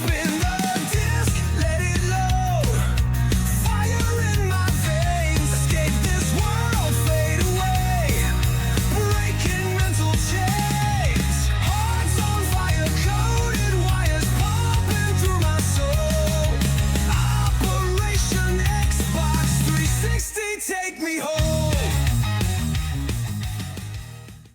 Spin the disc, let it load. Fire in my veins. Escape this world, fade away. Breaking mental chains. Hearts on fire, coded wires pumping through my soul. Operation Xbox360, take me home.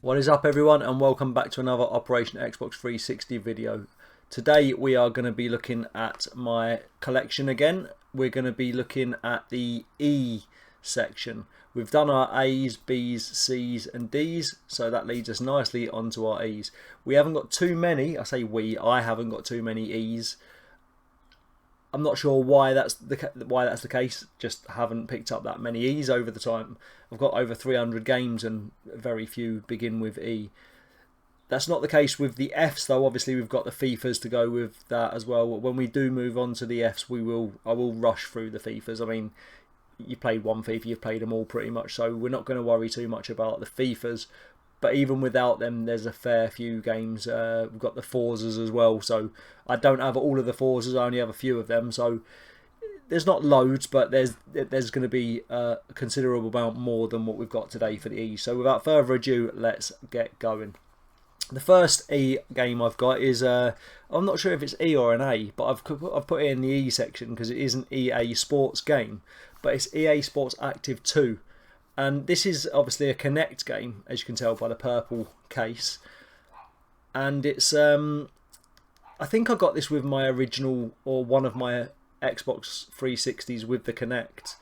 What is up, everyone, and welcome back to another Operation Xbox360 video. Today we are going to be looking at my collection again. We're going to be looking at the E section. We've done our A's, B's, C's and D's, so that leads us nicely onto our E's. We haven't got too many, I haven't got too many E's. I'm not sure why that's the case. Just haven't picked up that many E's over the time. I've got over 300 games and very few begin with E. That's not the case with the F's though. Obviously we've got the FIFAs to go with that as well. When we do move on to the F's, I will rush through the FIFAs. I mean, you played one FIFA, you've played them all pretty much, so we're not going to worry too much about the FIFAs. But even without them, there's a fair few games. We've got the Forzas as well, so I don't have all of the Forzas, I only have a few of them. So there's not loads, but there's going to be a considerable amount more than what we've got today for the E. So without further ado, let's get going. The first E game I've got is, I'm not sure if it's E or an A, but I've put it in the E section because it is an EA Sports game, but it's EA Sports Active 2. And this is obviously a Kinect game, as you can tell by the purple case. And it's, I think I got this with my original, or one of my Xbox 360s with the Kinect.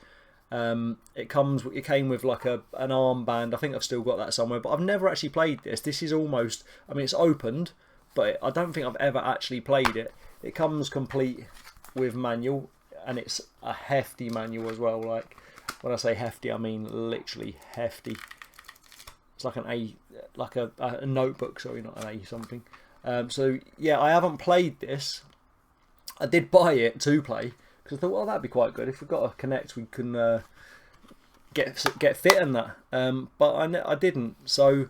It came with like an armband. I think I've still got that somewhere, but I've never actually played this. This is almost, I mean, it's opened, but I don't think I've ever actually played it. It comes complete with manual, and it's a hefty manual as well. Like, when I say hefty, I mean literally hefty. It's like a notebook, sorry, not an A something. So yeah, I haven't played this. I did buy it to play because I thought, well, that'd be quite good if we've got a Kinect, we can get fit in that. But I didn't. So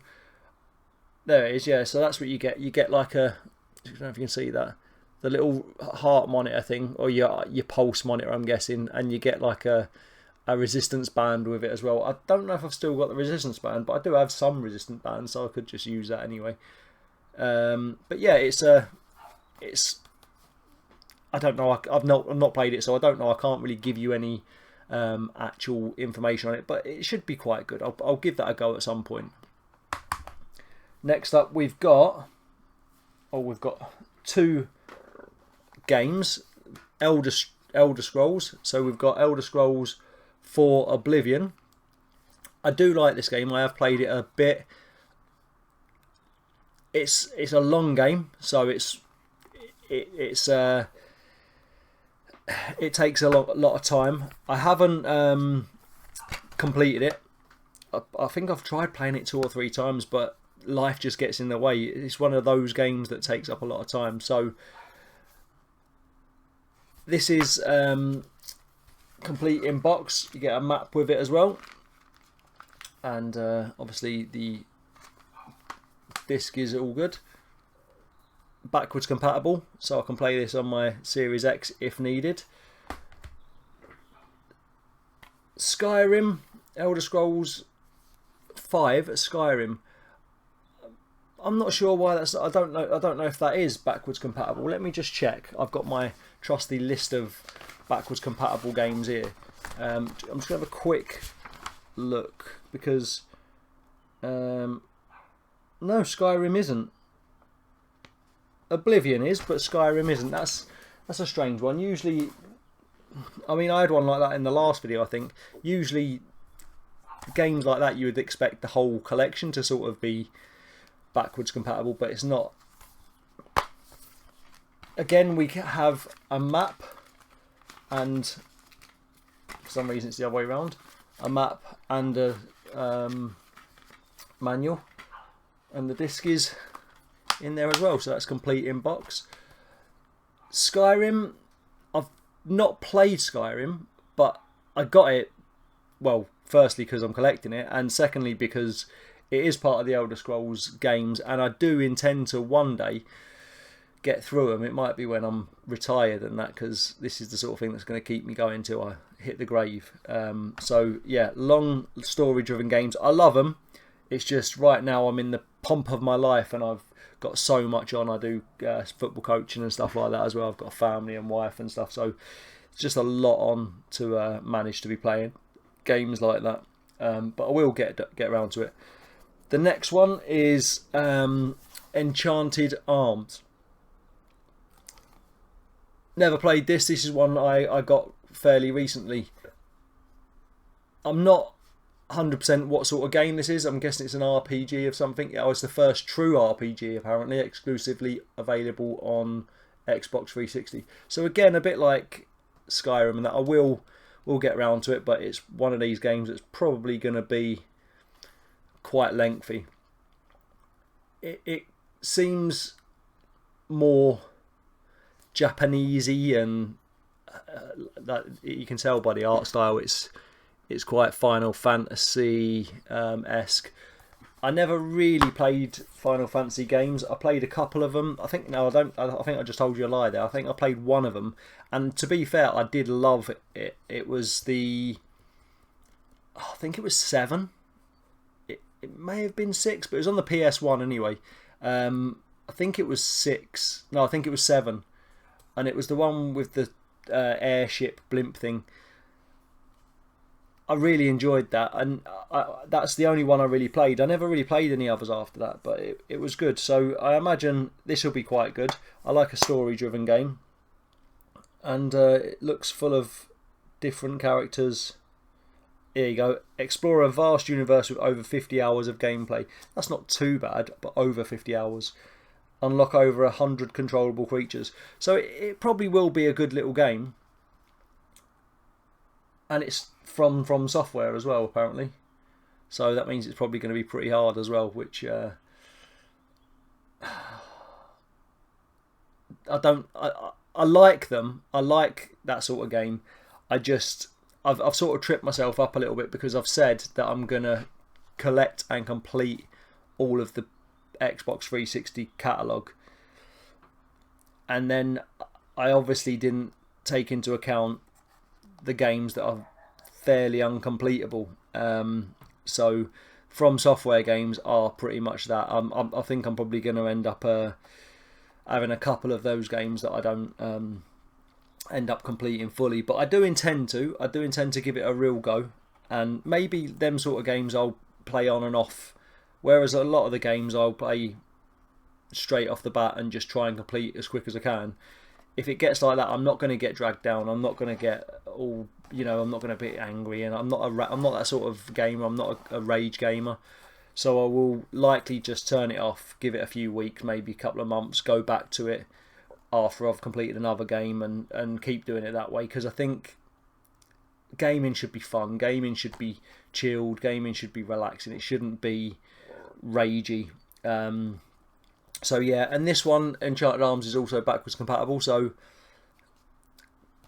there it is. Yeah. So that's what you get. You get like a, I don't know if you can see that, the little heart monitor thing, or your pulse monitor, I'm guessing, and you get like a resistance band with it as well. I don't know if I've still got the resistance band, but I do have some resistance bands, so I could just use that anyway. But yeah, it's I don't know. I've not played it, so I don't know. I can't really give you any actual information on it, but it should be quite good. I'll give that a go at some point. Next up, we've got two games, Elder Scrolls. So we've got Elder Scrolls for Oblivion. I do like this game. I have played it a bit. It's a long game, so it takes a lot of time. I haven't completed it. I think I've tried playing it 2 or 3 times, but life just gets in the way. It's one of those games that takes up a lot of time. So this is complete in box. You get a map with it as well, and obviously the disc is all good. Backwards compatible, so I can play this on my Series X if needed. Skyrim, Elder Scrolls 5 Skyrim. I'm not sure why that's. I don't know if that is backwards compatible. Let me just check. I've got my trusty list of backwards compatible games here. I'm just gonna have a quick look because no, Skyrim isn't. Oblivion is, but Skyrim isn't. That's a strange one. Usually, I mean, I had one like that in the last video, I think. Usually, games like that you would expect the whole collection to sort of be backwards compatible, but it's not. Again, we have a map, and for some reason it's the other way around. A map and a manual, and the disc is in there as well, so that's complete in box. Skyrim, I've not played Skyrim, but I got it, well, firstly because I'm collecting it, and secondly because it is part of the Elder Scrolls games, and I do intend to one day get through them, it might be when I'm retired and that, because this is the sort of thing that's going to keep me going till I hit the grave. So yeah, long story driven games, I love them. It's just right now I'm in the pomp of my life and I've got so much on. I do football coaching and stuff like that as well. I've got a family and wife and stuff, so it's just a lot on to manage to be playing games like that. But I will get around to it. The next one is Enchanted Arms. Never played this. This is one I got fairly recently. I'm not 100% what sort of game this is. I'm guessing it's an RPG of something. Oh, it's the first true RPG apparently, exclusively available on Xbox 360. So again, a bit like Skyrim and that. We'll get around to it, but it's one of these games that's probably going to be quite lengthy. It seems more Japanesey, and that you can tell by the art style. It's quite Final Fantasy esque. I never really played Final Fantasy games. I played a couple of them. I think I think I just told you a lie there. I think I played one of them, and to be fair, I did love it. It was I think it was 7. It may have been 6, but it was on the PS1 anyway. I think it was 6. No, I think it was 7. And it was the one with the airship blimp thing. I really enjoyed that, and that's the only one I really played. I never really played any others after that, but it was good. So I imagine this will be quite good. I like a story-driven game, and it looks full of different characters. Here you go. Explore a vast universe with over 50 hours of gameplay. That's not too bad, but over 50 hours. Unlock over 100 controllable creatures. So it probably will be a good little game. And it's from Software as well, apparently. So that means it's probably going to be pretty hard as well, which I like them. I like that sort of game. I've sort of tripped myself up a little bit because I've said that I'm going to collect and complete all of the Xbox 360 catalogue, and then I obviously didn't take into account the games that are fairly uncompletable. So From Software games are pretty much that. I think I'm probably going to end up having a couple of those games that I don't end up completing fully, but I do intend to give it a real go, and maybe them sort of games I'll play on and off, whereas a lot of the games I'll play straight off the bat and just try and complete as quick as I can. If it gets like that, I'm not going to get dragged down. I'm not going to get all, I'm not going to be angry, and I'm not that sort of gamer. I'm not a rage gamer, so I will likely just turn it off, give it a few weeks, maybe a couple of months, go back to it after I've completed another game, and keep doing it that way, because I think gaming should be fun, gaming should be chilled, gaming should be relaxing, it shouldn't be ragey. So yeah, and this one, Enchanted Arms, is also backwards compatible, so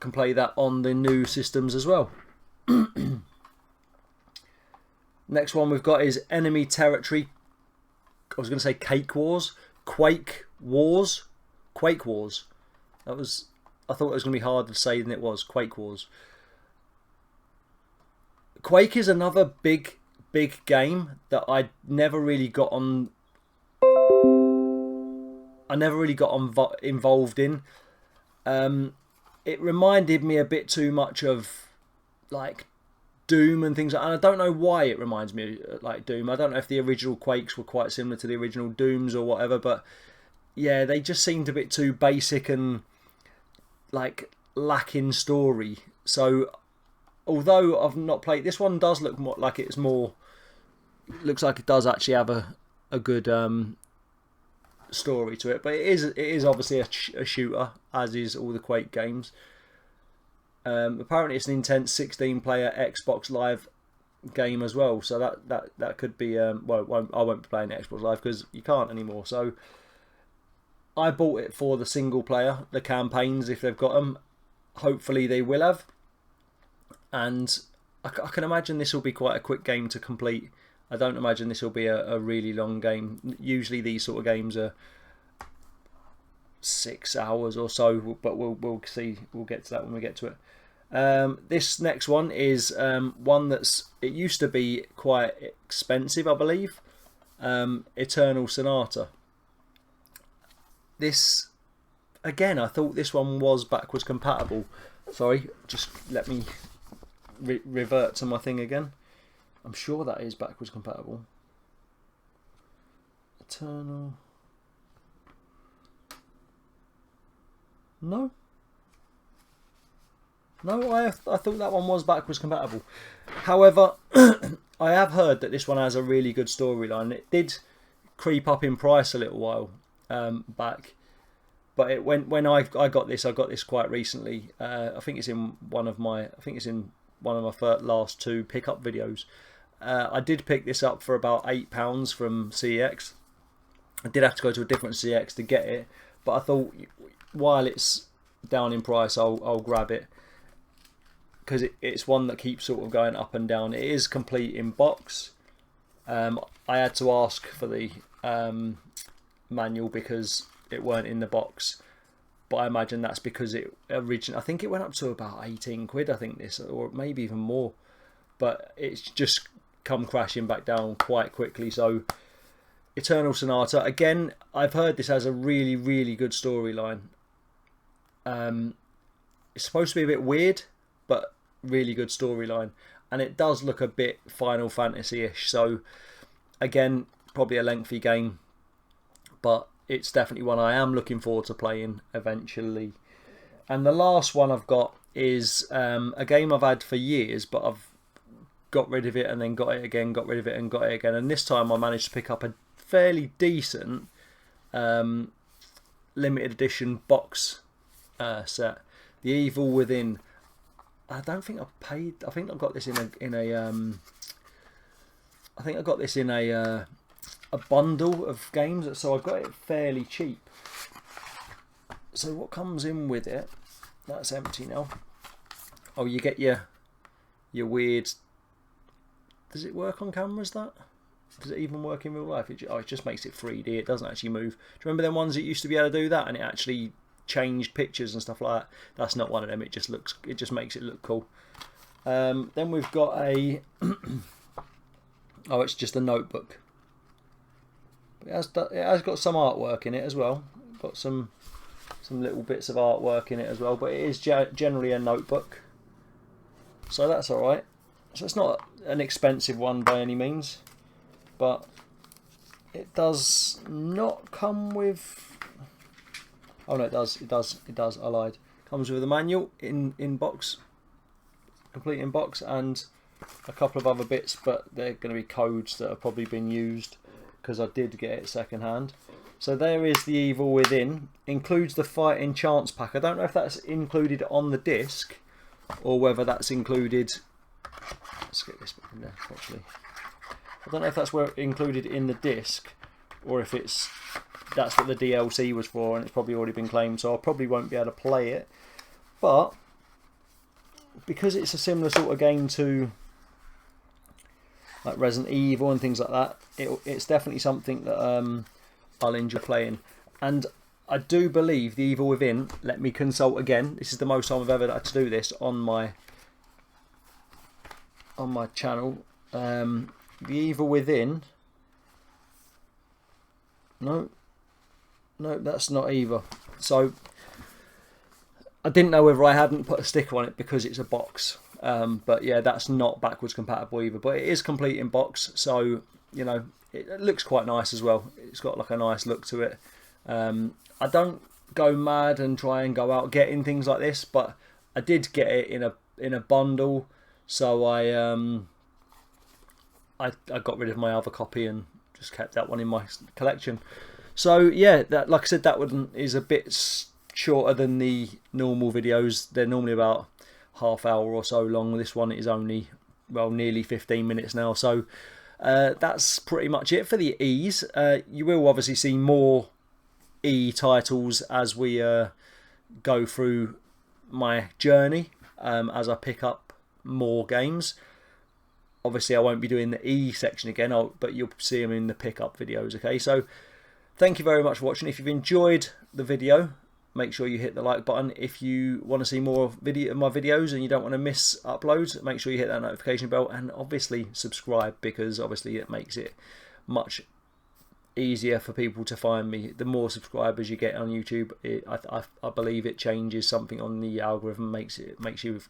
can play that on the new systems as well. Next one we've got is Enemy Territory. I was going to say Quake Wars. I thought it was going to be harder to say than it was. Quake Wars. Quake is another big game that I never really got on. Involved in. It reminded me a bit too much of like Doom and things, and I don't know why it reminds me like Doom. I don't know if the original Quakes were quite similar to the original Dooms or whatever, but yeah, they just seemed a bit too basic and like lacking story. So although I've not played this one, does look more like it's more, looks like it does actually have a good story to it, but it is obviously a shooter, as is all the Quake games. Apparently it's an intense 16-player Xbox Live game as well, so that could be well, I won't be playing Xbox Live because you can't anymore. So I bought it for the single player, the campaigns, if they've got them. Hopefully they will have, and I can imagine this will be quite a quick game to complete. I don't imagine this will be a really long game. Usually these sort of games are 6 hours or so, but we'll see. We'll get to that when we get to it. This next one is one it used to be quite expensive, I believe. Eternal Sonata. This, again, I thought this one was backwards compatible. Sorry, just let me revert to my thing again. I'm sure that is backwards compatible. Eternal. No. No, I thought that one was backwards compatible. However, I have heard that this one has a really good storyline. It did creep up in price a little while back, but when I got this quite recently. I think it's in one of my last 2 pickup videos. I did pick this up for about £8 from CEX. I did have to go to a different CEX to get it, but I thought while it's down in price, I'll grab it, because it's one that keeps sort of going up and down. It is complete in box. I had to ask for the manual because it weren't in the box, but I imagine that's because it I think it went up to about 18 quid, I think this, or maybe even more, but it's just come crashing back down quite quickly. So Eternal Sonata, again, I've heard this has a really, really good storyline. It's supposed to be a bit weird, but really good storyline, and it does look a bit Final Fantasy-ish. So again, probably a lengthy game, but it's definitely one I am looking forward to playing eventually. And the last one I've got is a game I've had for years, but I've got rid of it and then got it again, got rid of it and got it again, and this time I managed to pick up a fairly decent limited edition box set, The Evil Within. I don't think I've paid. I think I got this in a bundle of games, so I got it fairly cheap. So what comes in with it? That's empty now. Oh, you get your weird. Does it work on cameras? That? Does it even work in real life? It just makes it 3D. It doesn't actually move. Do you remember them ones that used to be able to do that and it actually changed pictures and stuff like that? That's not one of them. It just makes it look cool. Then we've got a oh, it's just a notebook. It has got some artwork in it as well. Got some little bits of artwork in it as well, but it is generally a notebook, so that's all right. So it's not an expensive one by any means, but it does not come with. Oh no, it does. I lied. Comes with a manual in box, complete in box, and a couple of other bits, but they're going to be codes that have probably been used because I did get it second hand. So there is The Evil Within. Includes the Fighting Chance pack. I don't know if that's included on the disc or whether that's included. Let's get this bit in there properly. I don't know if that's included in the disc or if that's what the DLC was for, and it's probably already been claimed, so I probably won't be able to play it. But because it's a similar sort of game to like Resident Evil and things like that, it's definitely something that I'll enjoy playing. And I do believe The Evil Within, let me consult again, this is the most time I've ever had to do this on my channel. The Evil Within, no, that's not either. So I didn't know whether I hadn't put a sticker on it because it's a box, but yeah, that's not backwards compatible either, but it is complete in box, so you know, it looks quite nice as well. It's got like a nice look to it. I don't go mad and try and go out getting things like this, but I did get it in a bundle, so I got rid of my other copy and just kept that one in my collection. So yeah, that, like I said, that one is a bit shorter than the normal videos. They're normally about half hour or so long. This one is only, well, nearly 15 minutes now. So that's pretty much it for the E's. You will obviously see more E titles as we go through my journey, as I pick up more games. Obviously I won't be doing the E section again, but you'll see them in the pickup videos. Okay, so thank you very much for watching. If you've enjoyed the video, make sure you hit the like button. If you want to see more of my videos and you don't want to miss uploads, make sure you hit that notification bell, and obviously subscribe, because obviously it makes it much easier for people to find me. The more subscribers you get on YouTube, I believe it changes something on the algorithm, makes you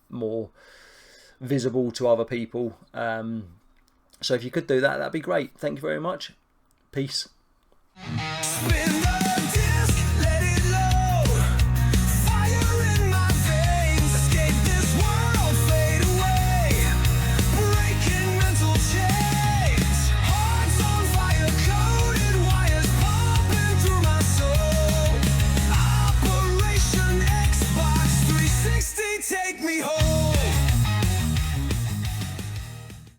more visible to other people. So if you could do that, that'd be great. Thank you very much. Peace. Spin